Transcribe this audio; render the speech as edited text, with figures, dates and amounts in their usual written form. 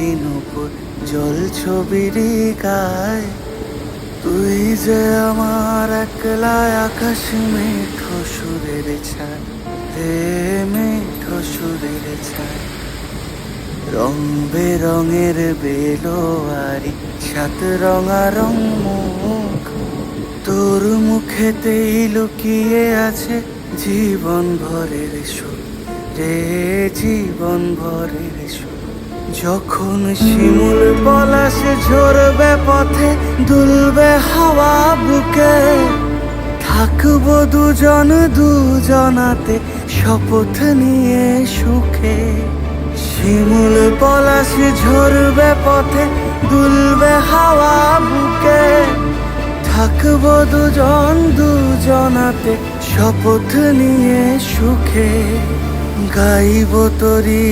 পাখি নূপুর জল ছবির গায়। তুই যে আমার একলা আকাশ মেঠো সুরের ছায় রে, মেঠো সুরের ছায়। রং বেরঙের বেলোয়ারি সাত রঙা রং মুখ, তোর মুখেতেই লুকিয়ে আছে জীবন ভরের সুখ রে, জীবন ভরের সুখ। যখন শিমুল পলাশ ঝরবে পথে, দুলবে হাওয়া বুকে, থাকবো দুজন দুজনাতে শপথ নিয়ে সুখে। শিমুল পলাশ ঝরবে পথে, দুলবে হাওয়া বুকে, থাকবো দুজন দুজনাতে শপথ নিয়ে সুখে। গাইব তোরি